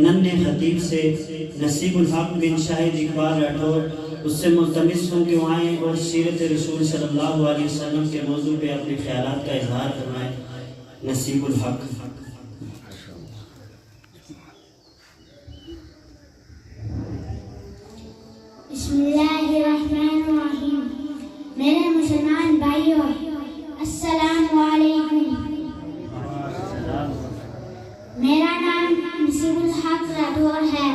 नन्हे खतीब से नसीबुल हक बिन शाहिद इकबाल राठौर उससे मुल्तमिस हूँ कि आएँ और सीरत रसूल सल्लल्लाहु अलैहि वसल्लम के मौजू पे अपने ख्यालात का इजहार फरमाएँ। नसीबुल हक। बिस्मिल्लाहिर्रहमानिर्रहीम। मेरे मुसलमान भाइयों, अस्सलामु अलैकुम। मेरा नाम नसीबुल हक राठौर है।